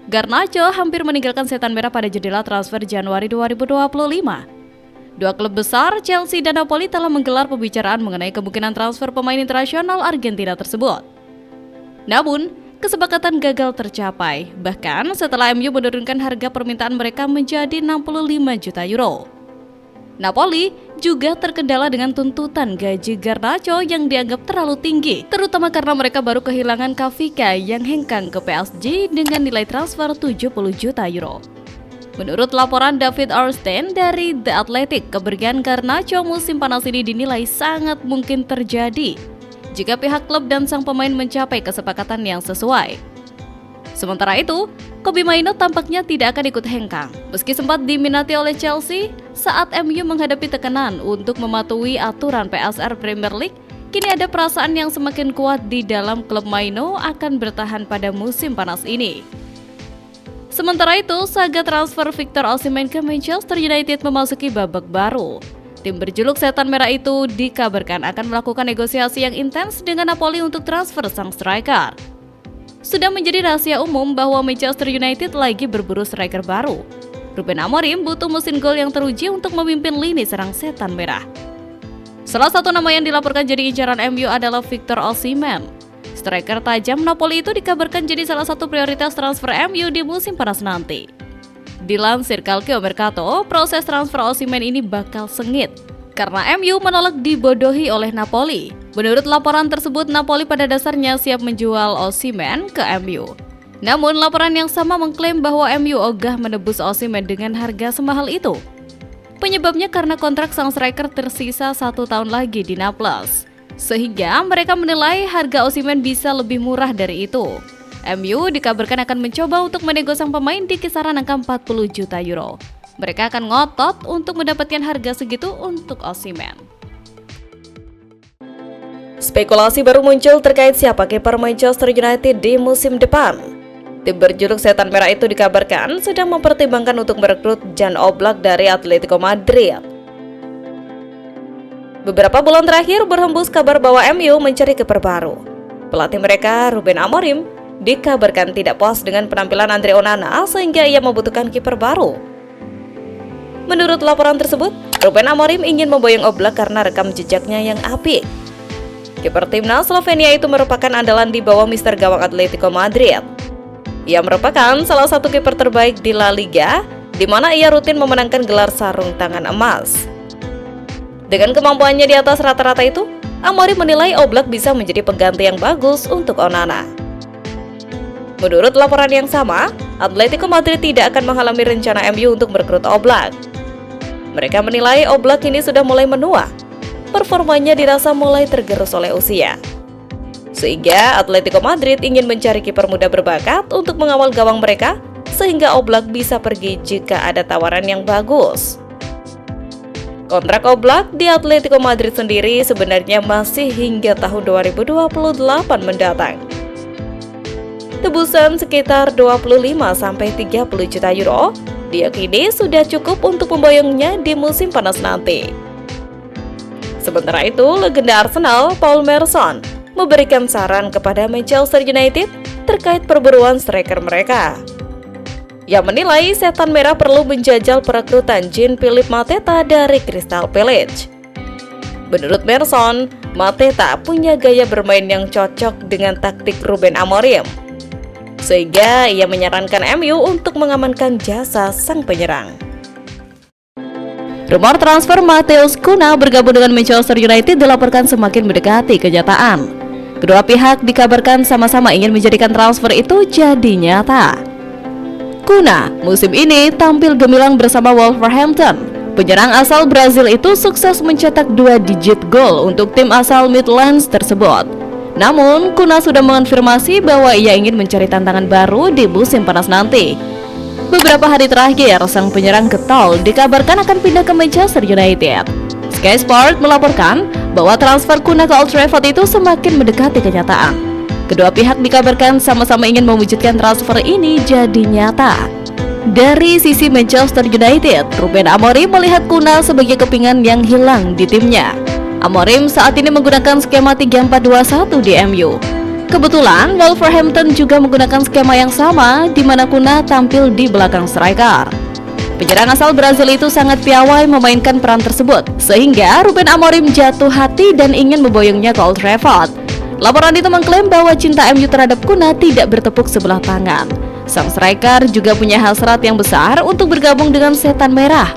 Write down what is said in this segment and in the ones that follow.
Garnacho hampir meninggalkan setan merah pada jendela transfer Januari 2025. Dua klub besar, Chelsea dan Napoli, telah menggelar pembicaraan mengenai kemungkinan transfer pemain internasional Argentina tersebut. Namun, kesepakatan gagal tercapai, bahkan setelah MU menurunkan harga permintaan mereka menjadi 65 juta euro. Napoli juga terkendala dengan tuntutan gaji Garnacho yang dianggap terlalu tinggi, terutama karena mereka baru kehilangan Kavika yang hengkang ke PSG dengan nilai transfer 70 juta euro. Menurut laporan David Ornstein dari The Athletic, kepergian Garnacho musim panas ini dinilai sangat mungkin terjadi jika pihak klub dan sang pemain mencapai kesepakatan yang sesuai. Sementara itu, Kobbie Mainoo tampaknya tidak akan ikut hengkang. Meski sempat diminati oleh Chelsea saat MU menghadapi tekanan untuk mematuhi aturan PSR Premier League, kini ada perasaan yang semakin kuat di dalam klub Mainoo akan bertahan pada musim panas ini. Sementara itu, saga transfer Victor Osimhen ke Manchester United memasuki babak baru. Tim berjuluk Setan Merah itu dikabarkan akan melakukan negosiasi yang intens dengan Napoli untuk transfer sang striker. Sudah menjadi rahasia umum bahwa Manchester United lagi berburu striker baru. Ruben Amorim butuh mesin gol yang teruji untuk memimpin lini serang Setan Merah. Salah satu nama yang dilaporkan jadi incaran MU adalah Victor Osimhen. Striker tajam Napoli itu dikabarkan jadi salah satu prioritas transfer MU di musim panas nanti. Dilansir Calcio Mercato, proses transfer Osimhen ini bakal sengit karena MU menolak dibodohi oleh Napoli. Menurut laporan tersebut, Napoli pada dasarnya siap menjual Osimhen ke MU. Namun, laporan yang sama mengklaim bahwa MU ogah menebus Osimhen dengan harga semahal itu. Penyebabnya karena kontrak sang striker tersisa 1 tahun lagi di Naples, sehingga mereka menilai harga Osimhen bisa lebih murah dari itu. MU dikabarkan akan mencoba untuk menego sang pemain di kisaran angka 40 juta euro. Mereka akan ngotot untuk mendapatkan harga segitu untuk Osimhen. Spekulasi baru muncul terkait siapa kiper Manchester United di musim depan. Tim berjuluk Setan Merah itu dikabarkan sedang mempertimbangkan untuk merekrut Jan Oblak dari Atletico Madrid. Beberapa bulan terakhir berhembus kabar bahwa MU mencari kiper baru. Pelatih mereka, Ruben Amorim, dikabarkan tidak puas dengan penampilan Andre Onana sehingga ia membutuhkan kiper baru. Menurut laporan tersebut, Ruben Amorim ingin memboyong Oblak karena rekam jejaknya yang apik. Kiper timnas Slovenia itu merupakan andalan di bawah Mister Gawang Atletico Madrid. Ia merupakan salah satu kiper terbaik di La Liga, di mana ia rutin memenangkan gelar sarung tangan emas. Dengan kemampuannya di atas rata-rata itu, Amorim menilai Oblak bisa menjadi pengganti yang bagus untuk Onana. Menurut laporan yang sama, Atletico Madrid tidak akan menghalangi rencana MU untuk merekrut Oblak. Mereka menilai Oblak ini sudah mulai menua. Performanya dirasa mulai tergerus oleh usia. Sehingga Atletico Madrid ingin mencari kiper muda berbakat untuk mengawal gawang mereka, sehingga Oblak bisa pergi jika ada tawaran yang bagus. Kontrak Oblak di Atletico Madrid sendiri sebenarnya masih hingga tahun 2028 mendatang. Tebusan sekitar 25-30 juta euro diyakini sudah cukup untuk memboyongnya di musim panas nanti. Sementara itu, legenda Arsenal, Paul Merson, memberikan saran kepada Manchester United terkait perburuan striker mereka. Ia menilai Setan Merah perlu menjajal perekrutan Jean-Philippe Mateta dari Crystal Palace. Menurut Merson, Mateta punya gaya bermain yang cocok dengan taktik Ruben Amorim, sehingga ia menyarankan MU untuk mengamankan jasa sang penyerang. Rumor transfer Matheus Cunha bergabung dengan Manchester United dilaporkan semakin mendekati kenyataan. Kedua pihak dikabarkan sama-sama ingin menjadikan transfer itu jadi nyata. Cunha musim ini tampil gemilang bersama Wolverhampton. Penyerang asal Brazil itu sukses mencetak 2 digit gol untuk tim asal Midlands tersebut. Namun, Cunha sudah mengonfirmasi bahwa ia ingin mencari tantangan baru di musim panas nanti. Beberapa hari terakhir, sang penyerang getol dikabarkan akan pindah ke Manchester United. Sky Sport melaporkan bahwa transfer Cunha ke Old Trafford itu semakin mendekati kenyataan. Kedua pihak dikabarkan sama-sama ingin mewujudkan transfer ini jadi nyata. Dari sisi Manchester United, Ruben Amorim melihat Cunha sebagai kepingan yang hilang di timnya. Amorim saat ini menggunakan skema 3-4-2-1 di MU. Kebetulan Wolverhampton juga menggunakan skema yang sama di mana Kuna tampil di belakang striker. Penyerang asal Brazil itu sangat piawai memainkan peran tersebut, sehingga Ruben Amorim jatuh hati dan ingin memboyongnya ke Old Trafford. Laporan itu mengklaim bahwa cinta MU terhadap Kuna tidak bertepuk sebelah tangan. Sang striker juga punya hasrat yang besar untuk bergabung dengan Setan Merah.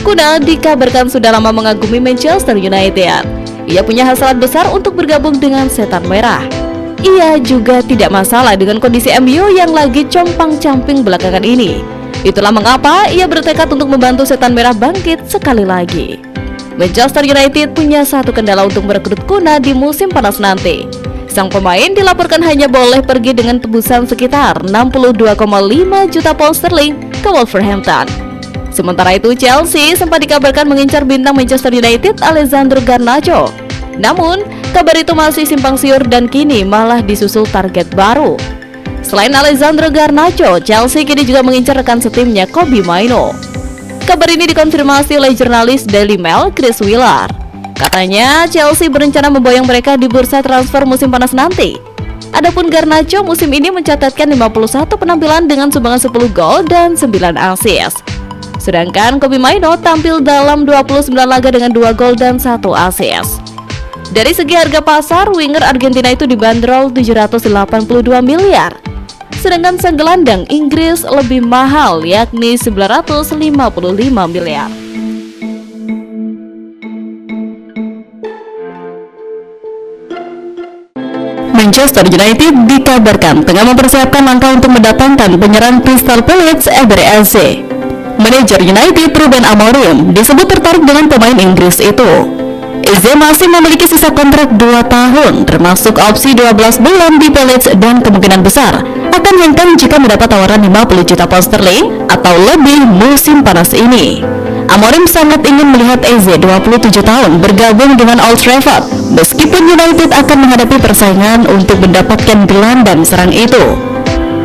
Kuna dikabarkan sudah lama mengagumi Manchester United. Ia punya hasrat besar untuk bergabung dengan Setan Merah. Ia juga tidak masalah dengan kondisi MU yang lagi compang-camping belakangan ini. Itulah mengapa ia bertekad untuk membantu Setan Merah bangkit sekali lagi. Manchester United punya satu kendala untuk merekrut Kuna di musim panas nanti. Sang pemain dilaporkan hanya boleh pergi dengan tebusan sekitar 62,5 juta pound sterling ke Wolverhampton. Sementara itu Chelsea sempat dikabarkan mengincar bintang Manchester United Alessandro Garnacho. Namun, kabar itu masih simpang siur dan kini malah disusul target baru. Selain Alessandro Garnacho, Chelsea kini juga mengincar rekan setimnya Kobbie Mainoo. Kabar ini dikonfirmasi oleh jurnalis Daily Mail Chris Wheeler. Katanya, Chelsea berencana memboyong mereka di bursa transfer musim panas nanti. Adapun Garnacho musim ini mencatatkan 51 penampilan dengan sumbangan 10 gol dan 9 assist. Sedangkan Kobbie Mainoo tampil dalam 29 laga dengan 2 gol dan 1 assist. Dari segi harga pasar, winger Argentina itu dibanderol 782 miliar. Sedangkan sang gelandang Inggris lebih mahal, yakni 955 miliar. Manchester United dikabarkan tengah mempersiapkan langkah untuk mendatangkan penyerang Crystal Palace Ebery Eze. Manajer United Ruben Amorim disebut tertarik dengan pemain Inggris itu. Eze masih memiliki sisa kontrak 2 tahun, termasuk opsi 12 bulan di Palace dan kemungkinan besar akan hengkang jika mendapat tawaran 50 juta pound sterling atau lebih musim panas ini. Amorim sangat ingin melihat Eze 27 tahun bergabung dengan Old Trafford, meskipun United akan menghadapi persaingan untuk mendapatkan gelandang serang itu.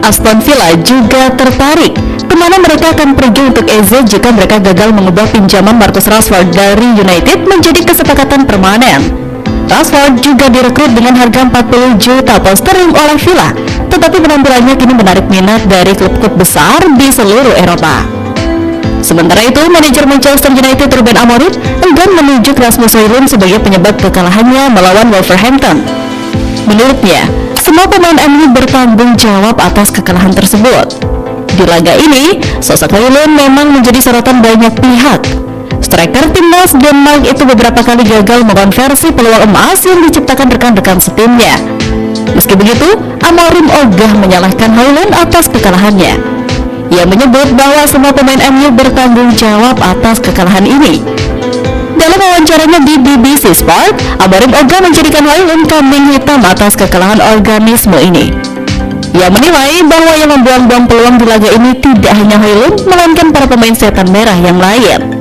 Aston Villa juga tertarik kemana mereka akan pergi untuk Eze jika mereka gagal mengubah pinjaman Marcus Rashford dari United menjadi kesepakatan permanen. Rashford juga direkrut dengan harga 40 juta pound sterling oleh Villa, tetapi penampilannya kini menarik minat dari klub-klub besar di seluruh Eropa. Sementara itu, manajer Manchester United Ruben Amorim enggan menunjuk Rasmus Højlund sebagai penyebab kekalahannya melawan Wolverhampton. Menurutnya, semua pemain MU bertanggung jawab atas kekalahan tersebut. Di laga ini, sosok Højlund memang menjadi sorotan banyak pihak. Striker timnas Denmark itu beberapa kali gagal mengonversi peluang emas yang diciptakan rekan-rekan setimnya. Meski begitu, Amorim ogah menyalahkan Højlund atas kekalahannya. Ia menyebut bahwa semua pemain MU bertanggung jawab atas kekalahan ini. Dalam wawancaranya di BBC Sport, Amorim ogah menjadikan Højlund kambing hitam atas kekalahan organisme ini. Ia menilai bahwa yang membuang-buang peluang di laga ini tidak hanya Højlund, melainkan para pemain Setan Merah yang lain.